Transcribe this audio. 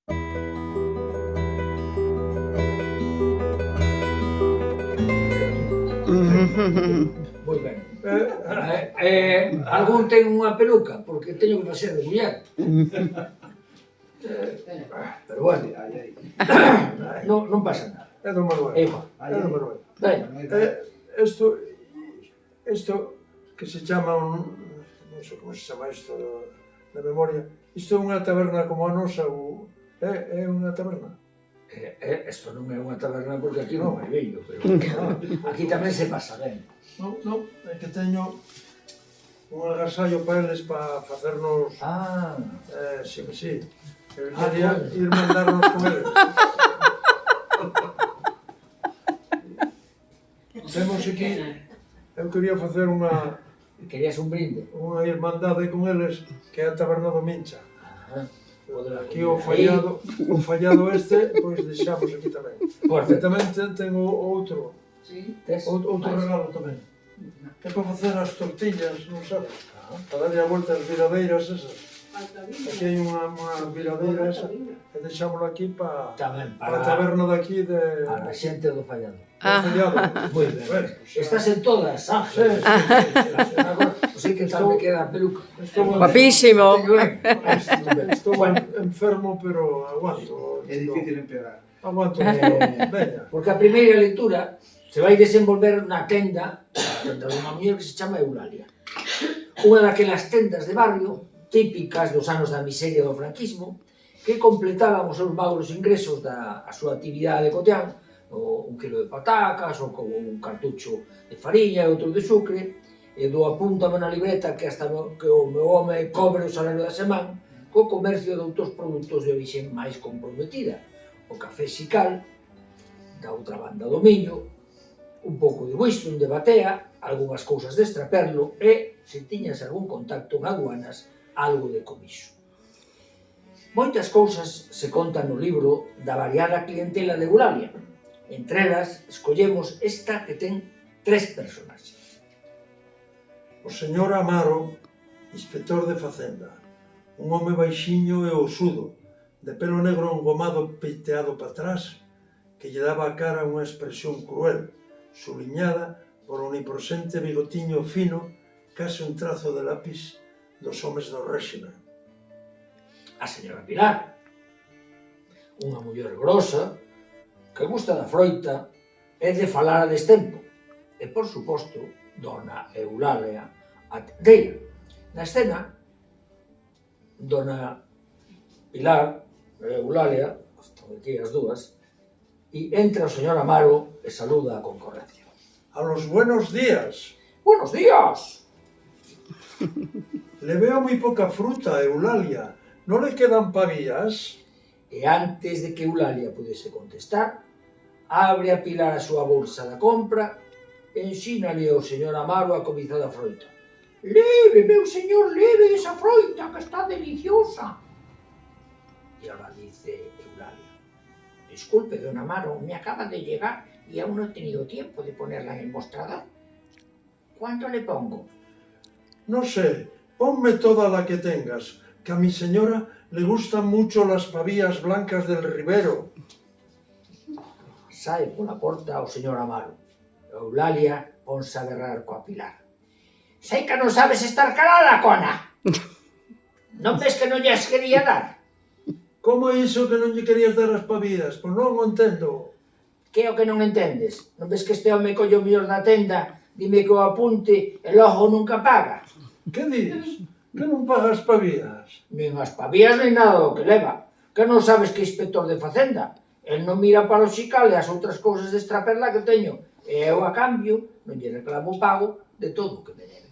Moi ben. Algún ten unha peluca, porque teño que facer de muller. Pero bueno, non pasa nada. É do Manuel. É igual. É do Manuel. Ben, Isto que se chama non sei como se chama isto da memoria. Isto é unha taberna como a nosa ou é unha taberna? isto non é unha taberna porque aquí non hai vello, pero aquí tamén se pasa ben. Non, é que teño un agasallo para eles para facernos... sí. Eu quería ir mandarnos con eles. Temos aquí... Eu quería facer unha... Querías un brinde? Unha irmandade con eles, que é a taberna do Mincha. Aquí o fallado este, pois deixamos aquí tamén. E tamén tengo outro regalo tamén. É para facer as tortillas, non sabes? Para darlle a volta as viradeiras esas. Aquí hai unha viradeira esa, e deixámosla aquí para a taberna daqui de... Para a xente do fallado. Fallado. Moi ben. Estás en todas, Ángel. Sei que tal me queda a peluca. Guapísimo. Estou enfermo, pero aguanto. É difícil empeorar. Aguanto. Veña. Porque a primeira lectura se vai desenvolver na tenda dunha muller que se chama Eulalia. Unha daquelas tendas de barrio típicas dos anos da miseria do franquismo que completaban os seus magros ingresos da súa actividade cotián, un kilo de patacas, ou como un cartucho de fariña e outro de sucre, e do apúntame na libreta que hasta que o meu home cobre o salario da semana co comercio de outros produtos de orixe máis comprometida, o café Xical, da outra banda do Miño, un pouco de Winston de Batea, algunhas cousas de Extraperlo e, se tiñas algún contacto en aduanas, algo de comiso. Moitas cousas se contan no libro da variada clientela de Eulalia. Entre elas, escollemos esta que ten 3 personaxes. O señor Amaro, inspector de Facenda, un home baixiño e osudo, de pelo negro engomado peiteado para atrás, que lle daba a cara unha expresión cruel, suliñada por un onipresente bigotiño fino, case un trazo de lápis dos homes do réxime. A señora Pilar, unha muller grosa, que gusta da froita e de falar a destempo. E, por suposto, dona Eulalia, a tendeira. Na escena, dona Pilar e Eulalia, están aquí as dúas, e entra o señor Amaro e saluda a concorrencia. A los buenos días. Buenos días. Le veo muy poca fruta, Eulalia. ¿No le quedan pavillas? E antes de que Eulalia pudese contestar, abre a Pilar a súa bolsa da compra e ensínale ao señor Amaro a cobizada froita. Leve, meu señor, leve esa froita, que está deliciosa. E ahora dice Eulalia, disculpe, don Amaro, me acaba de llegar y aún no he tenido tiempo de ponerla en el mostrador. ¿Cuánto le pongo? No sé, ponme toda la que tengas, que a mi señora le gustan mucho las pavillas blancas del Ribero. Sae pola porta o señor Amaro. Eulalia ponse a berrar coa Pilar. Sei que non sabes estar calada, cona. Non ves que non lles quería dar? Como é iso que non lle querías dar as pavillas? Pois non o entendo. Que é o que non entendes? Non ves que este home colle o mellor da tenda, dime que o apunte e logo nunca paga? Que dis? Que non pagas pavillas? Nin as pavillas nin nada do que leva. Que non sabes que é inspector de Facenda? El non mira para o Xical e as outras cousas de Extraperla que teño. E eu, a cambio, non lle reclamo pago de todo o que me debe.